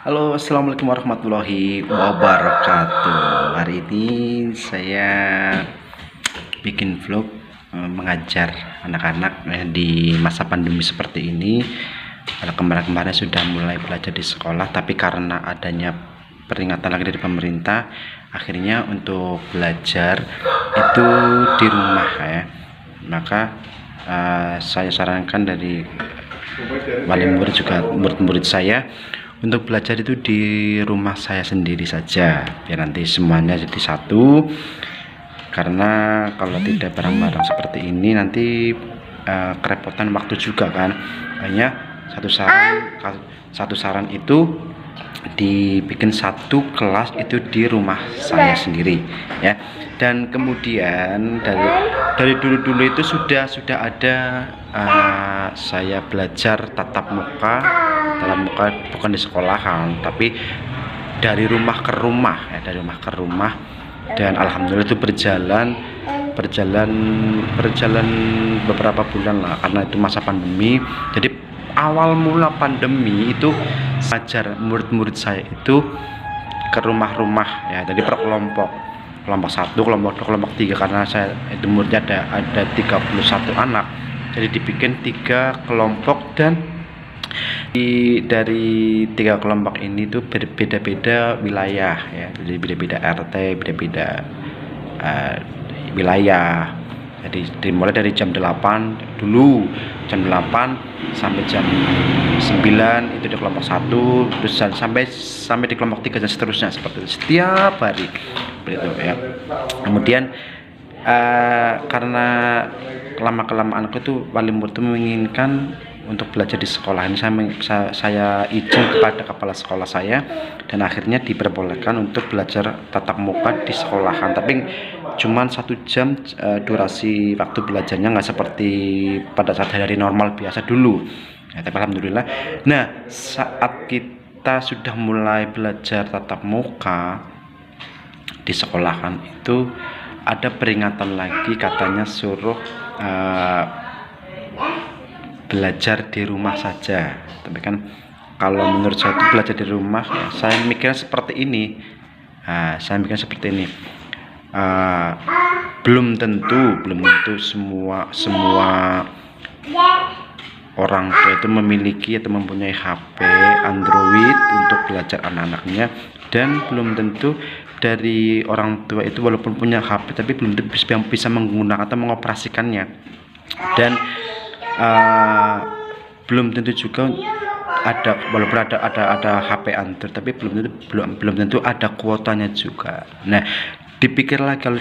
Halo, assalamualaikum warahmatullahi wabarakatuh. Hari ini saya bikin vlog mengajar anak-anak di masa pandemi seperti ini. Kalau kemarin-kemarin sudah mulai belajar di sekolah, tapi karena adanya peringatan lagi dari pemerintah, akhirnya untuk belajar itu di rumah ya. Maka saya sarankan dari wali murid juga murid-murid saya untuk belajar itu di rumah saya sendiri saja, biar nanti semuanya jadi satu. Karena kalau tidak bareng-bareng seperti ini nanti kerepotan waktu juga kan. Hanya satu saran itu dibikin satu kelas itu di rumah saya sendiri ya. Dan kemudian dari dulu itu sudah ada saya belajar tatap muka bukan di sekolahan, tapi dari rumah ke rumah ya, dari rumah ke rumah. Dan alhamdulillah itu berjalan beberapa bulan lah, karena itu masa pandemi. Jadi awal mula pandemi itu ajar murid-murid saya itu ke rumah-rumah ya, jadi per kelompok 1, kelompok 2, kelompok 3, karena saya itu muridnya ada 31 anak, jadi dibikin 3 kelompok. Dan dari 3 kelompok ini tuh berbeda-beda wilayah ya, jadi beda-beda RT, beda-beda wilayah. Jadi dimulai dari jam 8 dulu, jam 8 sampai jam 9 itu di kelompok 1, terus sampai di kelompok 3 dan seterusnya, seperti itu setiap hari begitu ya. Kemudian karena kelamaan itu wali murid itu menginginkan untuk belajar di sekolah ini, saya izin kepada kepala sekolah saya, dan akhirnya diperbolehkan untuk belajar tatap muka di sekolahan, tapi cuman 1 jam durasi waktu belajarnya, nggak seperti pada saat hari normal biasa dulu ya. Tapi alhamdulillah, nah saat kita sudah mulai belajar tatap muka di sekolahan itu ada peringatan lagi, katanya suruh belajar di rumah saja. Tapi kan kalau menurut saya itu belajar di rumah ya, saya mikirnya seperti ini. Belum tentu semua orang tua itu memiliki atau mempunyai HP Android untuk belajar anak-anaknya, dan belum tentu dari orang tua itu walaupun punya HP tapi belum tentu bisa menggunakan atau mengoperasikannya. Dan belum tentu juga walaupun ada HP Android, tapi belum tentu ada kuotanya juga. Nah, dipikir lagi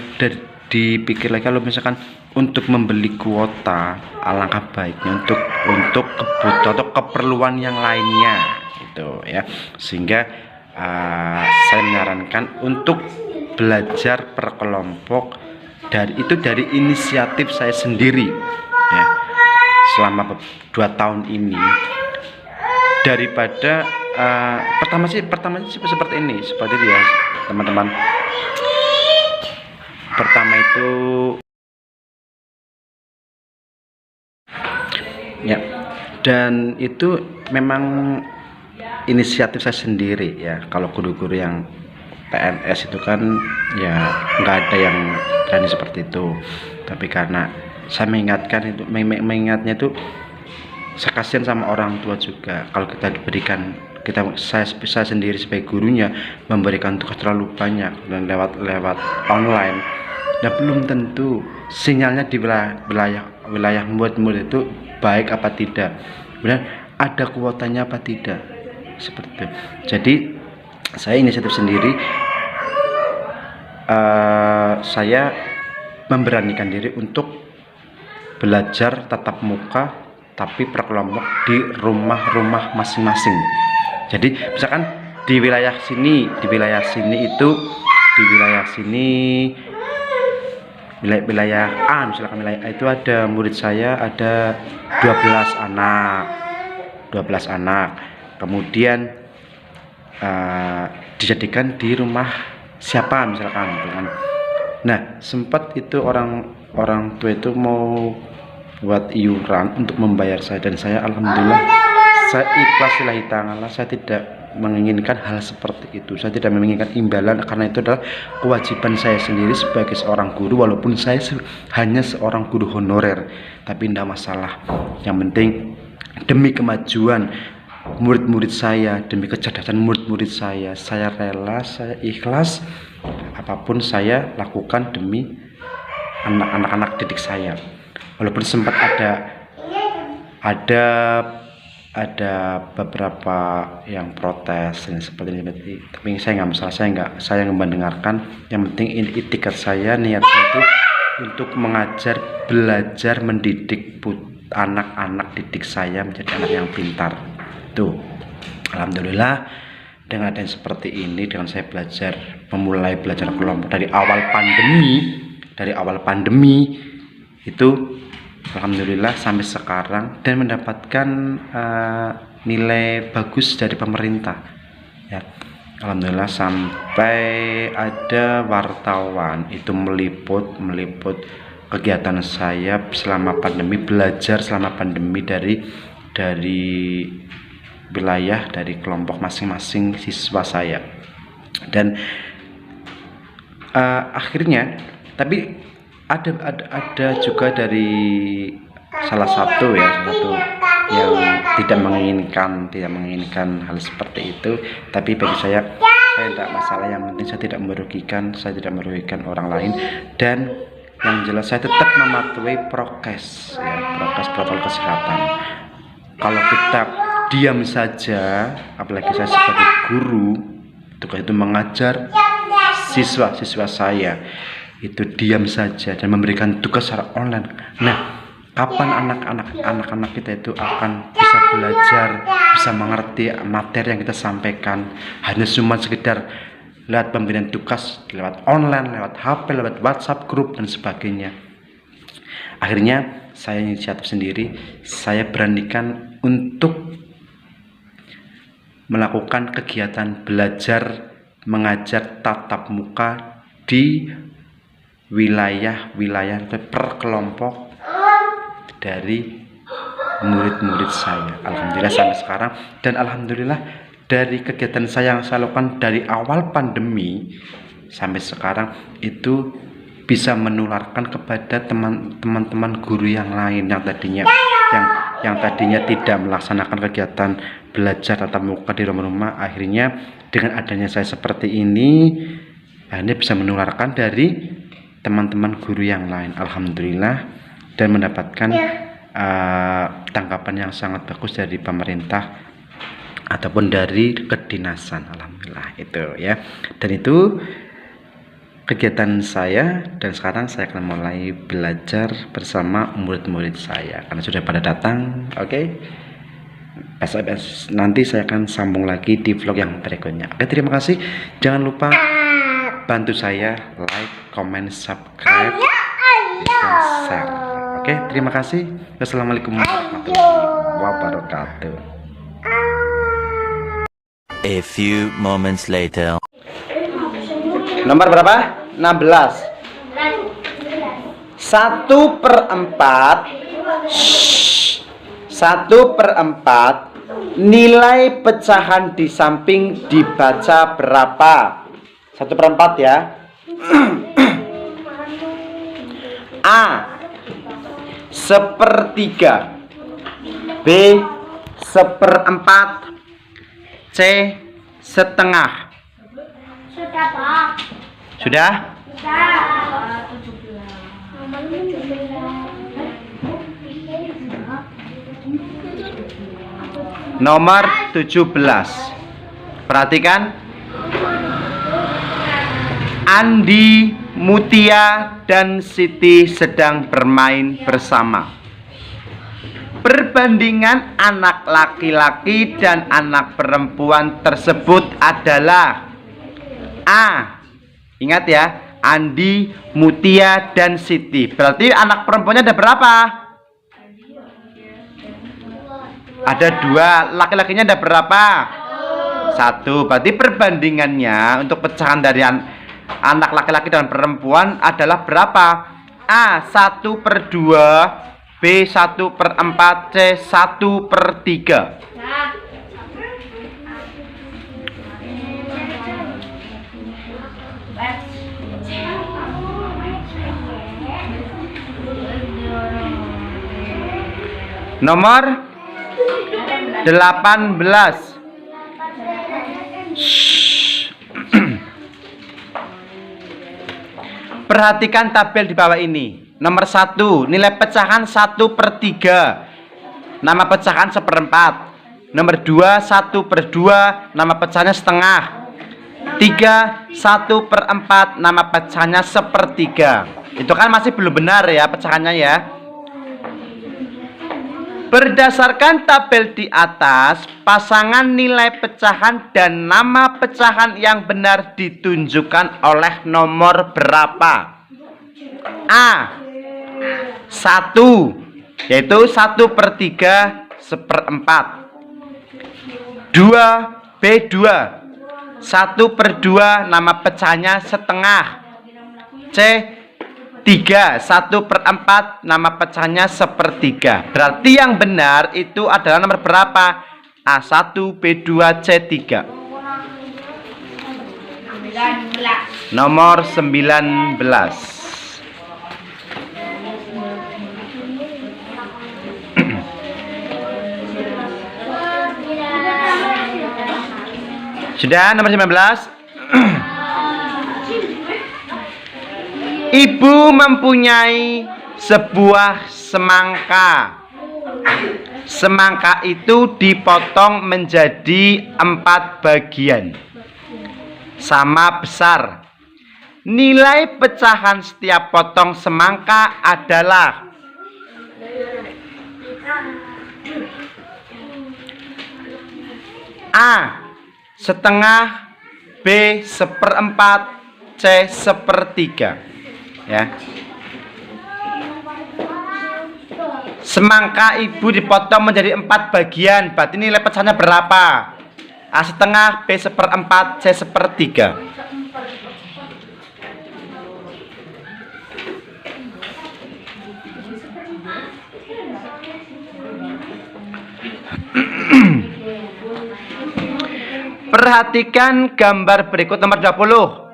kalau misalkan untuk membeli kuota, alangkah baiknya untuk kebutuhan atau keperluan yang lainnya gitu ya. Sehingga saya menyarankan untuk belajar per kelompok, dari inisiatif saya sendiri ya, selama 2 tahun ini, daripada pertama sih seperti ini ya teman-teman. Pertama itu ya, dan itu memang inisiatif saya sendiri ya. Kalau guru-guru yang PNS itu kan ya nggak ada yang berani seperti itu, tapi karena saya mengingatnya itu, saya kasihan sama orang tua juga kalau saya sendiri sebagai gurunya memberikan tugas terlalu banyak dan lewat online. Dan belum tentu sinyalnya di wilayah murid itu baik apa tidak, kemudian ada kuotanya apa tidak, seperti itu. Jadi saya inisiatif sendiri, saya memberanikan diri untuk belajar tatap muka tapi per kelompok di rumah-rumah masing-masing. Jadi misalkan di wilayah sini wilayah A, misalkan wilayah A itu ada murid saya ada 12 anak. Kemudian dijadikan di rumah siapa misalkan gitu kan. Nah, sempat itu orang tua itu mau buat iuran untuk membayar saya, dan saya alhamdulillah saya ikhlas lillahi ta'ala, saya tidak menginginkan hal seperti itu. Saya tidak menginginkan imbalan, karena itu adalah kewajiban saya sendiri sebagai seorang guru, walaupun saya hanya seorang guru honorer. Tapi tidak masalah, yang penting demi kemajuan murid-murid saya, demi kecerdasan murid-murid saya rela, saya ikhlas, apapun saya lakukan demi anak-anak didik saya. Walaupun sempat ada beberapa yang protes dan seperti ini, tapi saya nggak masalah, saya nggak mendengarkan. Yang penting ini itikat saya, niat saya itu untuk mengajar, belajar, mendidik anak-anak didik saya menjadi anak yang pintar. Tuh, alhamdulillah dengan adanya seperti ini, dengan saya memulai belajar kelompok dari awal pandemi itu, alhamdulillah sampai sekarang, dan mendapatkan nilai bagus dari pemerintah ya. Alhamdulillah sampai ada wartawan itu meliput kegiatan saya selama pandemi, belajar selama pandemi dari wilayah, dari kelompok masing-masing siswa saya. Dan akhirnya, tapi ada juga dari salah satu yang tidak menginginkan hal seperti itu. Tapi bagi saya tidak masalah, yang penting saya tidak merugikan orang lain, dan yang jelas saya tetap mematuhi prokes protokol kesehatan. Kalau kita diam saja, apalagi saya sebagai guru, tugas itu mengajar siswa saya, itu diam saja dan memberikan tugas secara online. Nah, kapan anak-anak kita itu akan bisa belajar, bisa mengerti materi yang kita sampaikan? Hanya cuma sekedar lewat pemberian tugas lewat online, lewat HP, lewat WhatsApp grup dan sebagainya. Akhirnya saya inisiatif sendiri, saya beranikan untuk melakukan kegiatan belajar mengajar tatap muka di wilayah per kelompok dari murid-murid saya. Alhamdulillah sampai sekarang, dan alhamdulillah dari kegiatan saya yang saya lakukan dari awal pandemi sampai sekarang itu bisa menularkan kepada teman-teman guru yang lain yang tadinya tidak melaksanakan kegiatan belajar tatap muka di rumah-rumah. Akhirnya dengan adanya saya seperti ini, akhirnya bisa menularkan dari teman-teman guru yang lain, alhamdulillah, dan mendapatkan tanggapan yang sangat bagus dari pemerintah ataupun dari kedinasan, alhamdulillah itu ya. Dan itu kegiatan saya, dan sekarang saya akan mulai belajar bersama murid-murid saya karena sudah pada datang. Oke. Nanti saya akan sambung lagi di vlog yang berikutnya. Oke, terima kasih. Jangan lupa bantu saya like, comment, subscribe, dan share. Oke, terima kasih. Wassalamualaikum warahmatullahi wabarakatuh. A few moments later. Nomor berapa? 16. 1/4 nilai pecahan di samping dibaca berapa? 1/4 ya. A 1/3, B 1/4, C 1/2. Sudah, Pak. Sudah? Nomor 17. Perhatikan. Andi, Mutia, dan Siti sedang bermain bersama. Perbandingan anak laki-laki dan anak perempuan tersebut adalah A. Ingat ya, Andi, Mutia, dan Siti. Berarti anak perempuannya ada berapa? Ada 2. Laki-lakinya ada berapa? 1. Berarti perbandingannya untuk pecahan dari anak laki-laki dan perempuan adalah berapa? A 1/2, B 1/4, C 1/3. Nomor 18. Perhatikan tabel di bawah ini. Nomor 1, nilai pecahan 1/3. Nama pecahan 1/4. Nomor 2, 1/2. Nama pecahannya setengah. 3, 1/4. Nama pecahannya 1/3. Itu kan masih belum benar ya pecahannya ya. Berdasarkan tabel di atas, pasangan nilai pecahan dan nama pecahan yang benar ditunjukkan oleh nomor berapa? A. 1, yaitu 1/3 1/4. 2. B2, 1/2. Nama pecahannya setengah. C. 3, 1/4. Nama pecahannya 1/3. Berarti yang benar itu adalah nomor berapa? A1, B2, C3. Nomor 19. Sudah, nomor 19. Ibu mempunyai sebuah semangka. Semangka itu dipotong menjadi 4 bagian, sama besar. Nilai pecahan setiap potong semangka adalah A. Setengah, B. 1/4, C. 1/3. Ya. Semangka ibu dipotong menjadi 4 bagian. Berarti nilai pecahannya berapa? A setengah, B 1/4, C 1/3. Perhatikan gambar berikut nomor 20.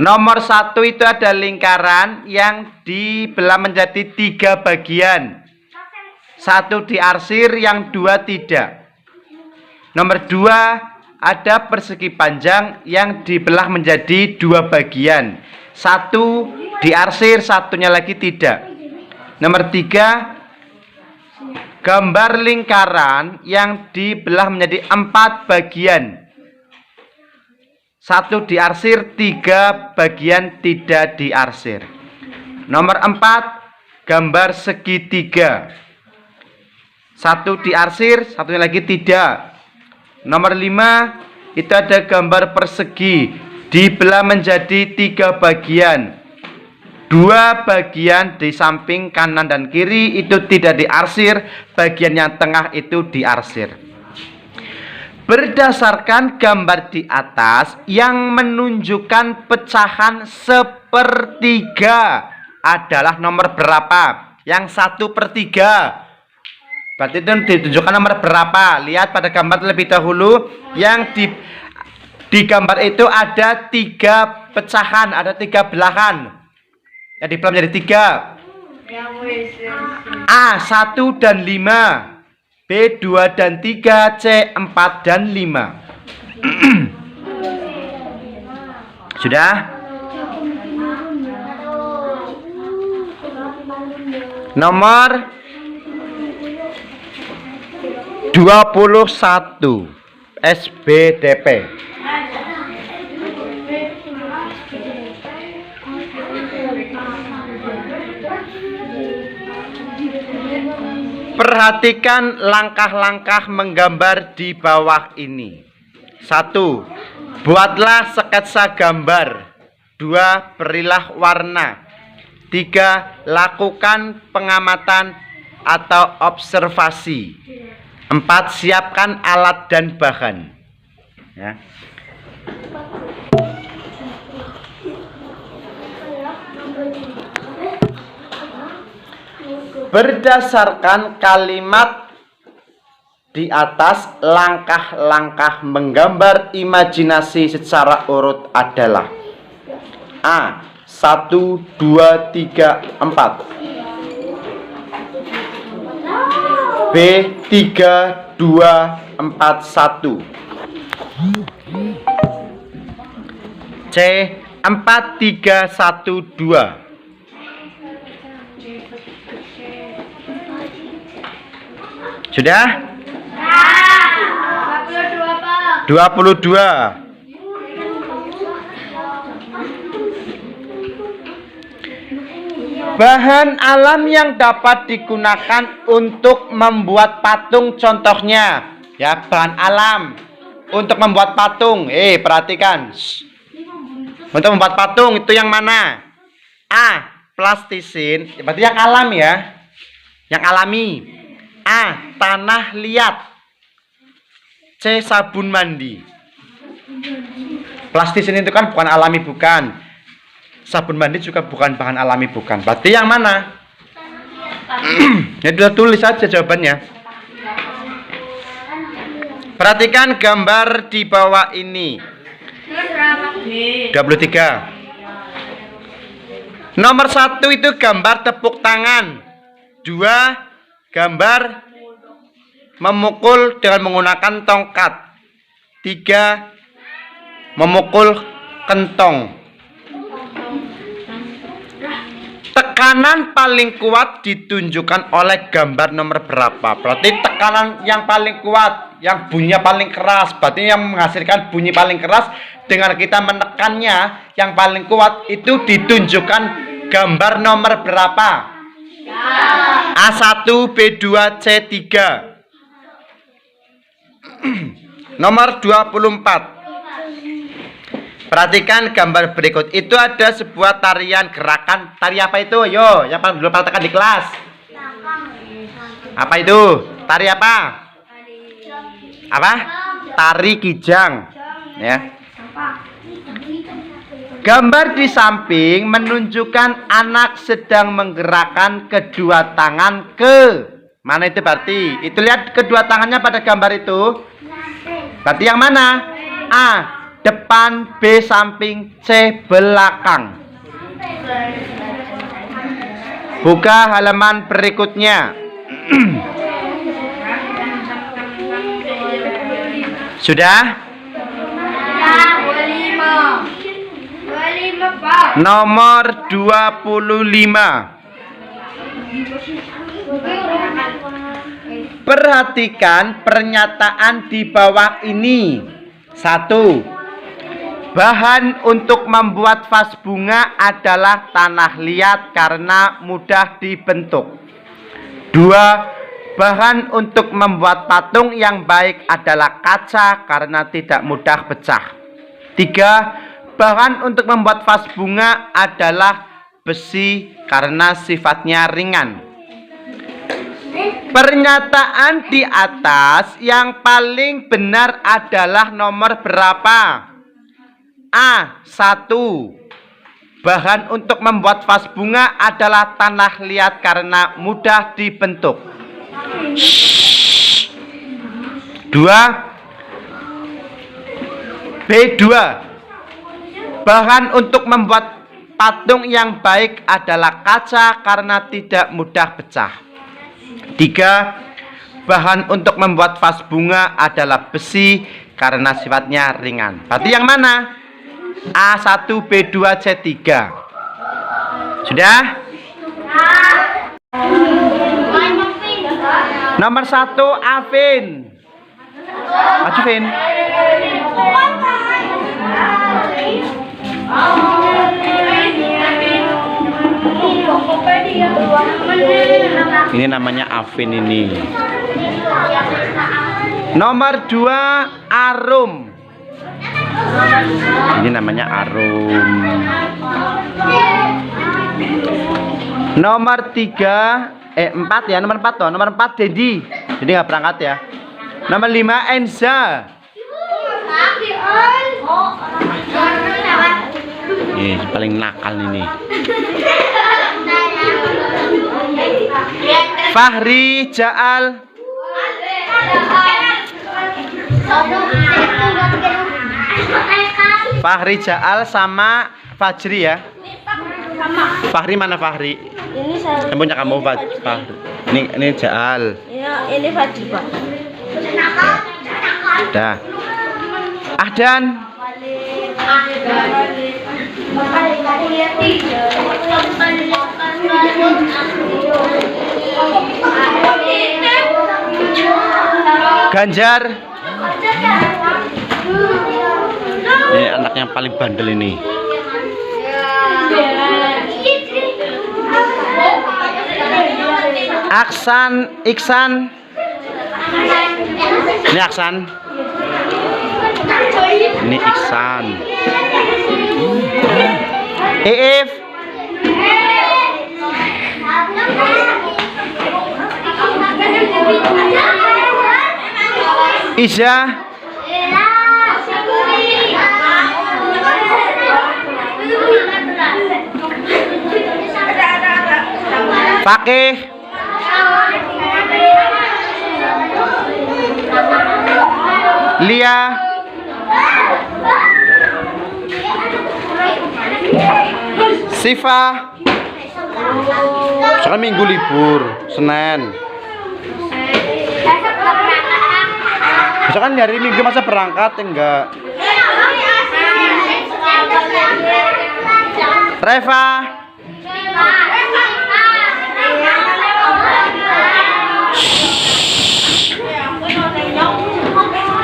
Nomor 1 itu ada lingkaran yang dibelah menjadi 3 bagian. 1 diarsir, yang 2 tidak. Nomor 2 ada persegi panjang yang dibelah menjadi 2 bagian. 1 diarsir, satunya lagi tidak. Nomor 3, gambar lingkaran yang dibelah menjadi 4 bagian. 1 diarsir, 3 bagian tidak diarsir. Nomor 4, gambar segitiga. 1 diarsir, satunya lagi tidak. Nomor 5, itu ada gambar persegi dibelah menjadi 3 bagian. 2 bagian di samping kanan dan kiri itu tidak diarsir, bagian yang tengah itu diarsir. Berdasarkan gambar di atas yang menunjukkan pecahan 1/3 adalah nomor berapa? Yang 1/3. Berarti itu ditunjukkan nomor berapa? Lihat pada gambar terlebih dahulu. Yang di gambar itu ada 3 pecahan, ada 3 belahan. Yang dibelah menjadi 3. A 1 dan 5. B 2 dan 3, C 4 dan 5. Sudah? Nomor 21 SBDP. Perhatikan langkah-langkah menggambar di bawah ini. 1. Buatlah sketsa gambar. 2. Berilah warna. 3. Lakukan pengamatan atau observasi. 4. Siapkan alat dan bahan. Ya. Berdasarkan kalimat di atas langkah-langkah menggambar imajinasi secara urut adalah A. 1, 2, 3, 4 B. 3, 2, 4, 1 C. 4, 3, 1, 2 Sudah? 22. Bahan alam yang dapat digunakan untuk membuat patung contohnya. Ya, bahan alam untuk membuat patung. Perhatikan. Untuk membuat patung itu yang mana? A. Plastisin. Berarti yang alam ya. Yang alami. A. Tanah liat. C. Sabun mandi. Plastisin itu kan bukan alami, bukan. Sabun mandi juga bukan bahan alami, bukan. Berarti yang mana? Ya sudah tulis saja jawabannya. Perhatikan gambar di bawah ini. 23. Nomor 1 itu gambar tepuk tangan. 2. Gambar memukul dengan menggunakan tongkat. 3. Memukul kentong. Tekanan paling kuat ditunjukkan oleh gambar nomor berapa? Berarti tekanan yang paling kuat, yang bunyinya paling keras, berarti yang menghasilkan bunyi paling keras dengan kita menekannya yang paling kuat itu ditunjukkan gambar nomor berapa? A1, B2, C3. Nomor 24. Perhatikan gambar berikut. Itu ada sebuah tarian gerakan. Tari apa itu? Yo, yang paling dulu praktekkan di kelas. Apa itu? Tari apa? Apa? Tari kijang. Ya. Gambar di samping menunjukkan anak sedang menggerakkan kedua tangan ke mana itu berarti? Itu lihat kedua tangannya pada gambar itu. Berarti yang mana? A. Depan, B samping, C belakang. Buka halaman berikutnya. Sudah? Nomor 25. Perhatikan pernyataan di bawah ini. 1. Bahan untuk membuat vas bunga adalah tanah liat karena mudah dibentuk. 2. Bahan untuk membuat patung yang baik adalah kaca karena tidak mudah pecah. 3. Bahan untuk membuat vas bunga adalah besi karena sifatnya ringan. Pernyataan di atas yang paling benar adalah nomor berapa? A1. Bahan untuk membuat vas bunga adalah tanah liat karena mudah dibentuk. 2. B2. Bahan untuk membuat patung yang baik adalah kaca karena tidak mudah pecah. 3. Bahan untuk membuat vas bunga adalah besi karena sifatnya ringan. Berarti yang mana? A1, B2, C3. Sudah? Nomor 1, Afin. Maju, Vin. Ini namanya Afin ini. Nomor 2, Arum. Ini namanya Arum. Nomor 4 ya, nomor 4 toh. Nomor 4 Dedi. Jadi nggak berangkat ya. Nomor 5 Enza. Ini paling nakal ini. Fahri Jaal. Fahri Jaal sama Fajri ya. Fahri mana Fahri? Ini saya. Yang punya kamu Fahri. Ini Jaal. Ini Fajri, Pak. Dah. Ahdan. Ganjar. Ini anak yang paling bandel ini. Iksan. Ini Aksan. Ini Iksan. Iif. Iza. Fakih. Lia. Siva. Sekarang minggu libur, Senin. Besok kan hari Minggu masa berangkat enggak? Reva.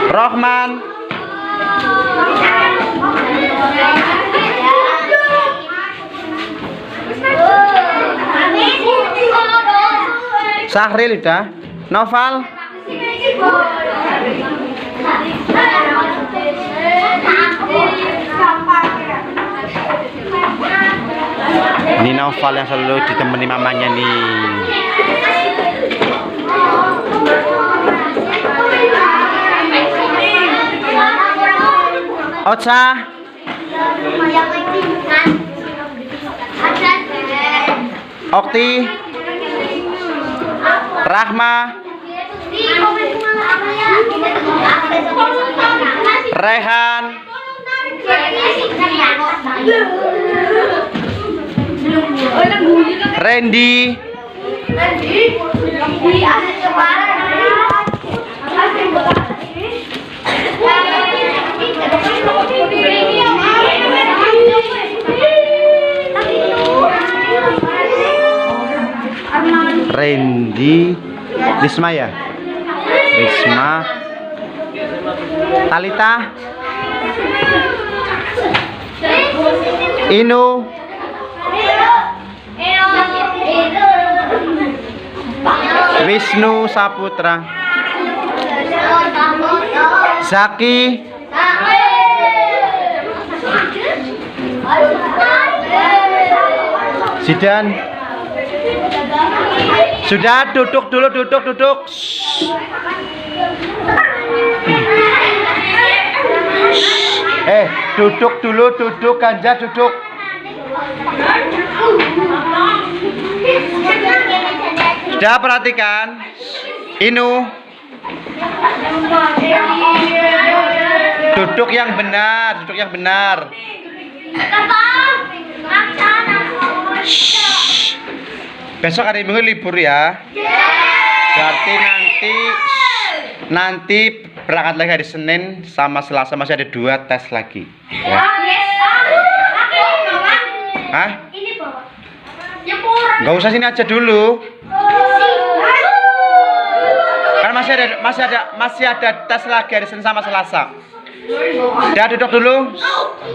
Rohman. Sahril udah. Noval. Ini Noval yang selalu ditemani mamanya nih. Ocha. Okti. Rahma. Rehan. Randy. Randy. Risma ya? Risma. Talita. Inu. Wisnu Saputra. Zaki. Zidan. Sudah, duduk dulu, duduk. Duduk dulu, Ganjar duduk. Sudah, perhatikan. Inu. Duduk yang benar. Besok hari Minggu libur ya. Berarti nanti berangkat lagi hari Senin sama Selasa, masih ada 2 tes lagi. Ya. Hah? Gak usah, sini aja dulu. Kan masih ada tes lagi hari Senin sama Selasa. Udah, duduk dulu.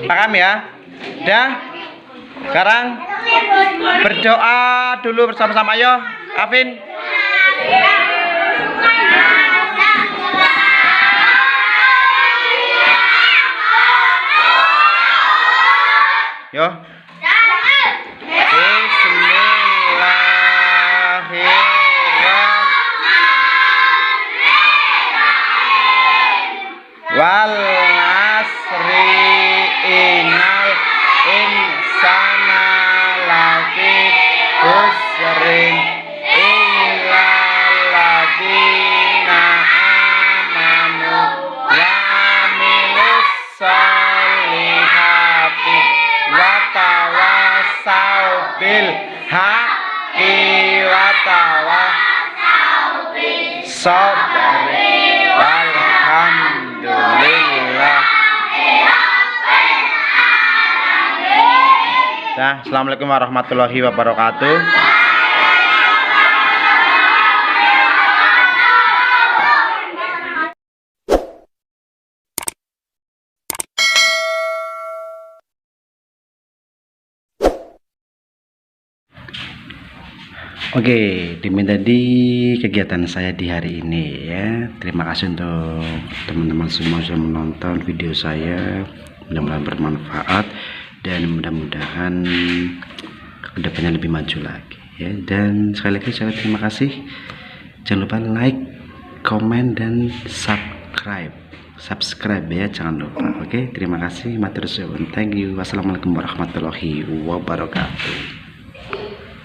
Paham ya? Udah. Sekarang berdoa dulu bersama-sama, ayo, Afin. Yo. Bismillahirrahmanirrahim. Wal asri innal insana lafi khusrin illa alladziina solihati wa tawasau bil haqqi wa tawasau bis sabri walhamdulillah. Nah, assalamualaikum warahmatullahi wabarakatuh. Oke, demikian tadi kegiatan saya di hari ini ya. Terima kasih untuk teman-teman semua yang sudah menonton video saya. Mudah-mudahan bermanfaat dan mudah-mudahan kedepannya lebih maju lagi ya. Dan sekali lagi saya terima kasih. Jangan lupa like, komen dan subscribe ya, jangan lupa. Oke, terima kasih. Matur suwun. Thank you. Wassalamualaikum warahmatullahi wabarakatuh.